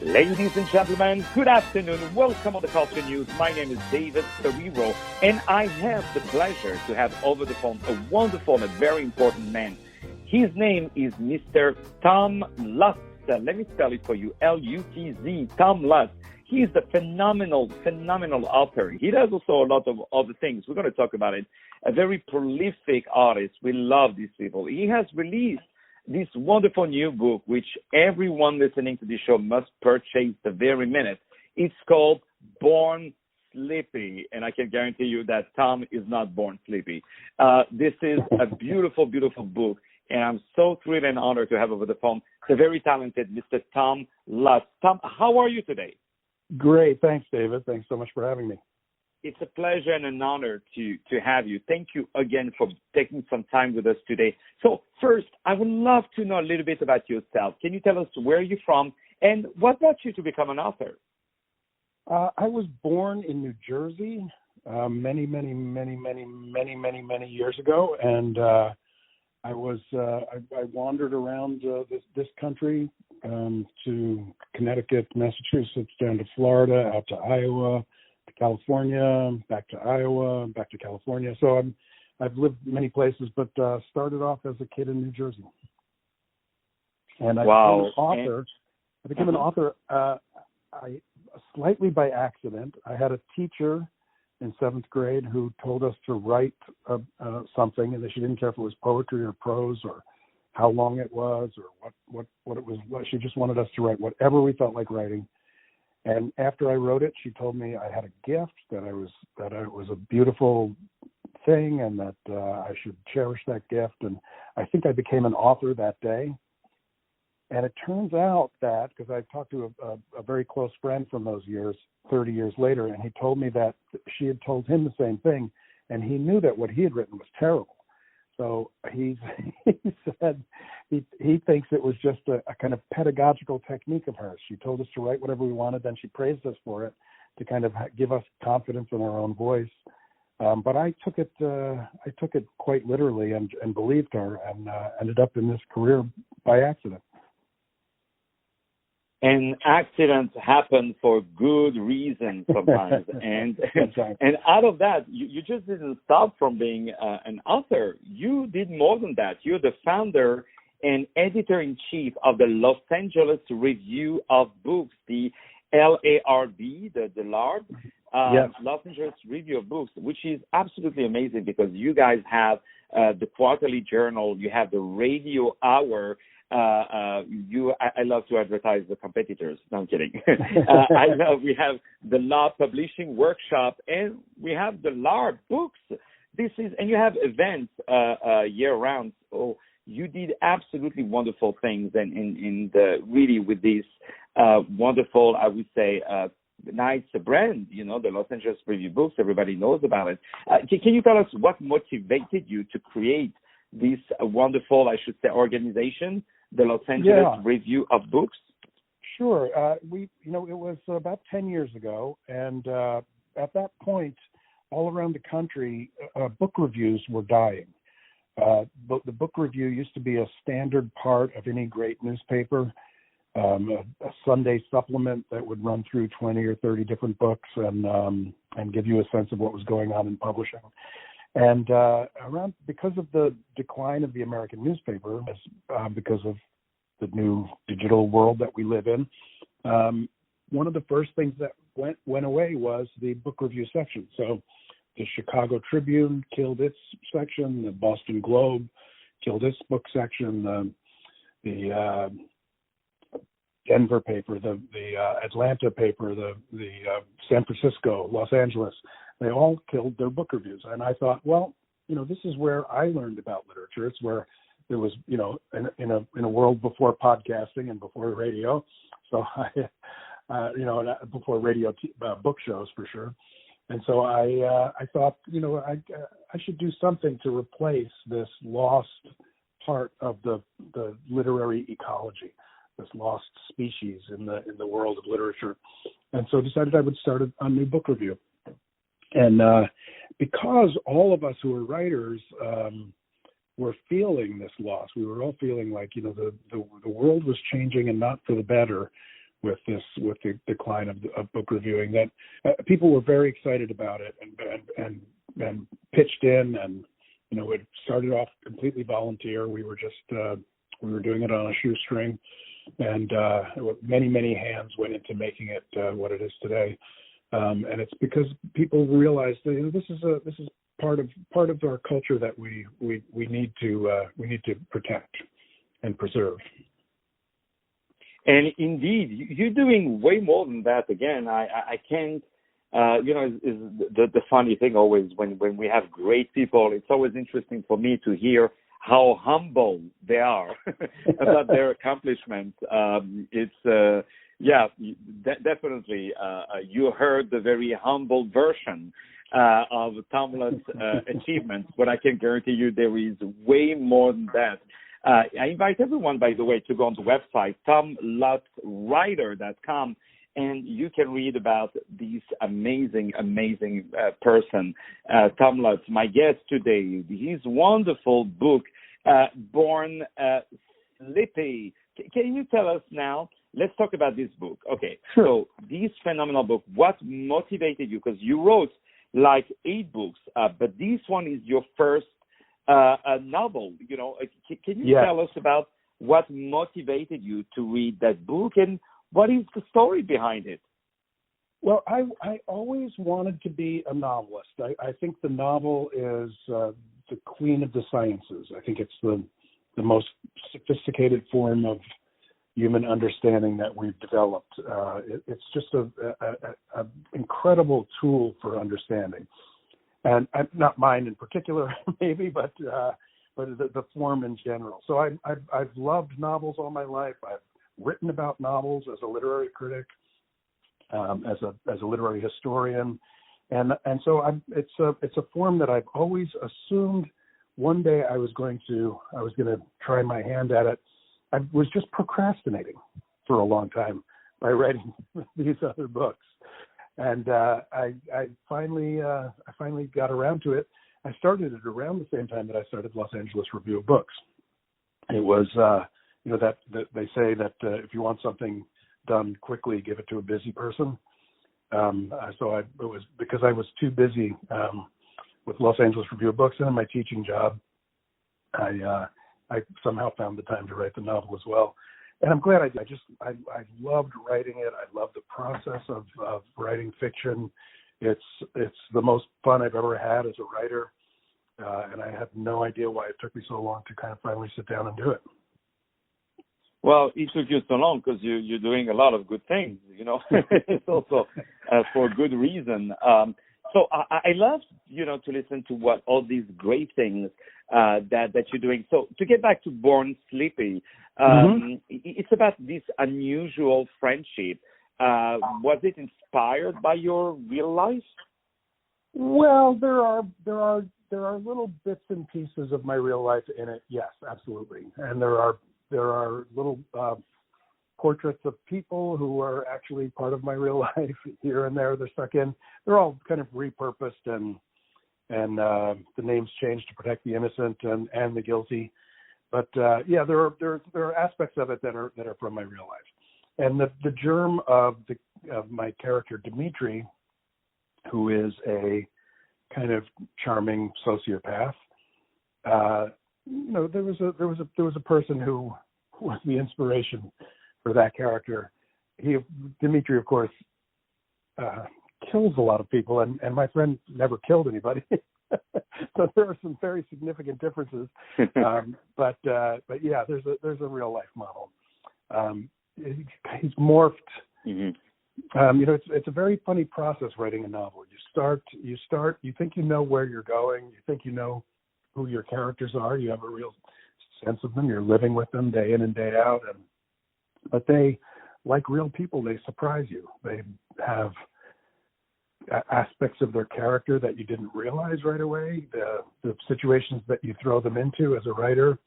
Ladies and gentlemen, good afternoon. Welcome on the Culture News. My name is David Serero, and I have the pleasure to have over the phone a wonderful and a very important man. His name is Mr. Tom Lutz. Let me spell it for you, L-U-T-Z, Tom Lutz. He is a phenomenal author. He does also a lot of other things. We're going to talk about it. A very prolific artist. We love these people. He has released this wonderful new book, which everyone listening to this show must purchase the very minute. It's called Born Sleepy, and I can guarantee you that Tom is not born sleepy. This is a beautiful, beautiful book, and I'm so thrilled and honored to have over the phone the very talented Mr. Tom Lutz. Tom, how are you today? Great. Thanks, David. Thanks so much for having me. It's a pleasure and an honor to have you. Thank you again for taking some time with us today. So first, I would love to know a little bit about yourself. Can you tell us where you're from and what brought you to become an author? I was born in New Jersey many years ago, and I wandered around this country to Connecticut, Massachusetts, down to Florida, out to Iowa, to California, back to Iowa, back to California. So I've lived many places, but started off as a kid in New Jersey. And I became an author slightly by accident. I had a teacher in seventh grade who told us to write something, and that she didn't care if it was poetry or prose or how long it was or what it was. She just wanted us to write whatever we felt like writing. And after I wrote it, she told me I had a gift, that it was a beautiful thing, and that I should cherish that gift. And I think I became an author that day. And it turns out that, because I talked to a very close friend from those years, 30 years later, and he told me that she had told him the same thing, and he knew that what he had written was terrible. So he said he thinks it was just a kind of pedagogical technique of hers. She told us to write whatever we wanted, then she praised us for it to kind of give us confidence in our own voice. But I took it quite literally and believed her, and ended up in this career by accident. And accidents happen for good reasons sometimes. and out of that, you just didn't stop from being an author. You did more than that. You're the founder and editor-in-chief of the Los Angeles Review of Books, the LARB, the LARB, yes. Los Angeles Review of Books, which is absolutely amazing because you guys have the quarterly journal, you have the radio hour. I love to advertise the competitors. No, I'm kidding. We have the Law Publishing Workshop, and we have the LARB Books. And you have events year round. So you did absolutely wonderful things, and really with this wonderful, I would say, nice brand. You know, the Los Angeles Review Books. Everybody knows about it. Can you tell us what motivated you to create this wonderful, I should say, organization, the Los Angeles Review of Books? Sure. It was about 10 years ago, and at that point, all around the country, book reviews were dying. The book review used to be a standard part of any great newspaper, a Sunday supplement that would run through 20 or 30 different books and give you a sense of what was going on in publishing. And because of the decline of the American newspaper, because of the new digital world that we live in, one of the first things that went away was the book review section. So the Chicago Tribune killed its section, the Boston Globe killed its book section, the Denver paper, the Atlanta paper, the San Francisco, Los Angeles, they all killed their book reviews. And I thought, well, this is where I learned about literature. It's where there was, in a world before podcasting and before radio. So before radio book shows for sure. And so I thought, I should do something to replace this lost part of the literary ecology, this lost species in the world of literature. And so decided I would start a new book review. And because all of us who are writers were feeling this loss, we were all feeling like, the world was changing and not for the better with the decline of book reviewing, that people were very excited about it and pitched in, and it started off completely volunteer. We were doing it on a shoestring, and many hands went into making it what it is today. And it's because people realized that this is part of our culture that we need to protect and preserve. And indeed, you're doing way more than that. Again, I can't. Is the funny thing always when we have great people, it's always interesting for me to hear how humble they are about their accomplishments. Definitely. You heard the very humble version of Tom Lutz achievements, but I can guarantee you there is way more than that. I invite everyone, by the way, to go on the website, tomlutzwriter.com, and you can read about this amazing person, Tom Lutz, my guest today. His wonderful book, Born Slippy. Can you tell us now? Let's talk about this book. Okay, so this phenomenal book, what motivated you? Because you wrote like 8 books, but this one is your first novel. Can you tell us about what motivated you to read that book, and what is the story behind it? Well, I always wanted to be a novelist. I think the novel is the queen of the sciences. I think it's the most sophisticated form of human understanding that we've developed. It's just an incredible tool for understanding, and not mine in particular, maybe, but the form in general. So I've loved novels all my life. I've written about novels as a literary critic, as a literary historian, and so it's a form that I've always assumed one day I was going to try my hand at it. I was just procrastinating for a long time by writing these other books, and I finally got around to it. I started it around the same time that I started Los Angeles Review of Books. It was that they say that if you want something done quickly, give it to a busy person. So it was because I was too busy with Los Angeles Review of Books and in my teaching job. I somehow found the time to write the novel as well, and I'm glad I did. I loved writing it. I love the process of writing fiction. It's the most fun I've ever had as a writer, and I have no idea why it took me so long to kind of finally sit down and do it. Well, it took you so long because you're doing a lot of good things, It's also for good reason. So I love, to listen to what all these great things that you're doing. So to get back to Born Slippy, it's about this unusual friendship. Was it inspired by your real life? Well, there are little bits and pieces of my real life in it. Yes, absolutely. And there are little portraits of people who are actually part of my real life here and there. They're stuck in. They're all kind of repurposed, and the names changed to protect the innocent and the guilty. But there are aspects of it that are from my real life. And the germ of my character Dimitri, who is a kind of charming sociopath. There was a person who was the inspiration for that character. Dimitri, of course, kills a lot of people, and my friend never killed anybody. So there are some very significant differences. But yeah, there's a real life model. He's morphed. Mm-hmm. It's a very funny process writing a novel. You start, you think you know where you're going, you think you know who your characters are, you have a real sense of them, you're living with them day in and day out, but they, like real people, they surprise you. They have aspects of their character that you didn't realize right away. The situations that you throw them into as a writer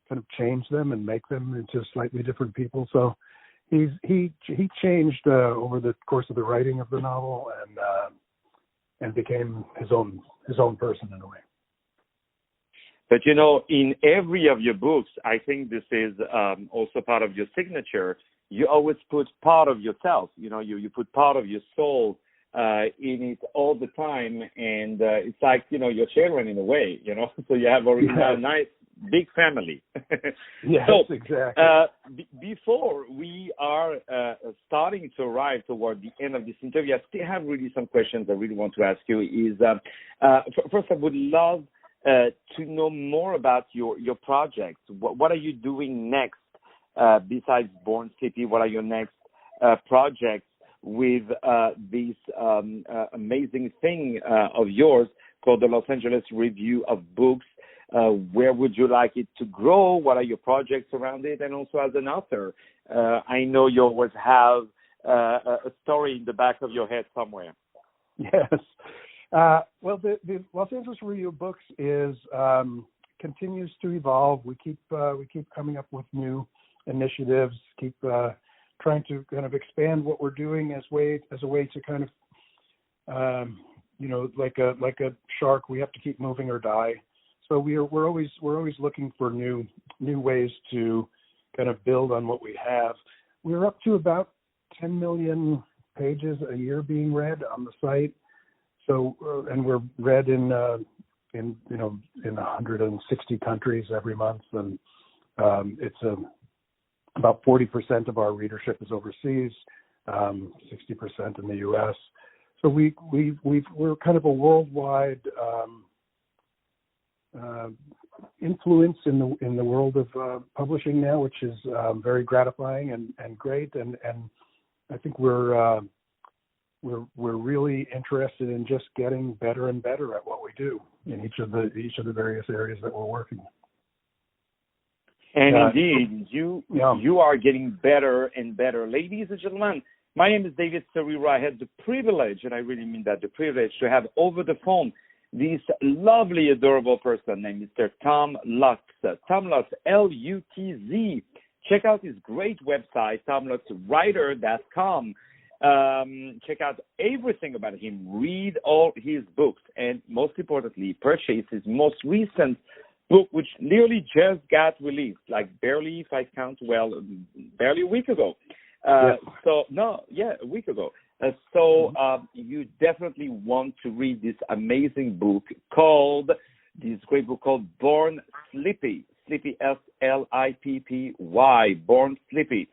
kind of change them and make them into slightly different people. So he changed over the course of the writing of the novel, and became his own person in a way. But, you know, in every of your books, I think this is also part of your signature. You always put part of yourself, you know, you put part of your soul in it all the time. And it's like, you know, your children in a way, you know, so you have already a nice big family. Yes, so, exactly. Before we are starting to arrive toward the end of this interview, I still have really some questions I really want to ask you. Is first, I would love to know more about your projects. What are you doing next besides Born Sleepy? What are your next projects with this amazing thing of yours called the Los Angeles Review of Books? Where would you like it to grow? What are your projects around it? And also as an author, I know you always have a story in the back of your head somewhere. Yes. Well, the Los Angeles Review of Books is continues to evolve. We keep coming up with new initiatives. Keep trying to kind of expand what we're doing as a way to kind of you know, like a shark, we have to keep moving or die. So we're always looking for new ways to kind of build on what we have. We're up to about 10 million pages a year being read on the site. So and we're read in 160 countries every month, and it's about 40% of our readership is overseas, 60% in the U.S. So we're kind of a worldwide influence in the world of publishing now, which is very gratifying and great. And I think we're really interested in just getting better and better at what we do in each of the various areas that we're working. And indeed, you are getting better and better. Ladies and gentlemen, my name is David Serero. I had the privilege, and I really mean that, the privilege to have over the phone this lovely, adorable person named Mr. Tom Lutz. Tom Lutz, Lutz. Check out his great website, tomlutzwriter.com. Check out everything about him. Read all his books. And most importantly, purchase his most recent book, which nearly just got released, like barely, if I count well, barely a week ago. A week ago. You definitely want to read this amazing book called Born Sleepy. Sleepy, S-L-I-P-P-Y, Born Sleepy.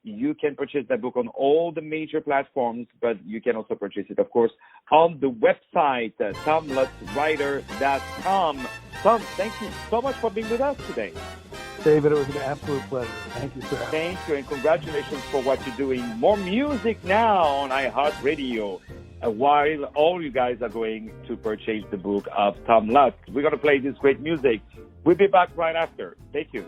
You can purchase that book on all the major platforms, but you can also purchase it, of course, on the website, tomlutzwriter.com. Tom, thank you so much for being with us today. David, it was an absolute pleasure. Thank you, sir. Thank you, and congratulations for what you're doing. More music now on iHeartRadio, while all you guys are going to purchase the book of Tom Lutz. We're going to play this great music. We'll be back right after. Thank you.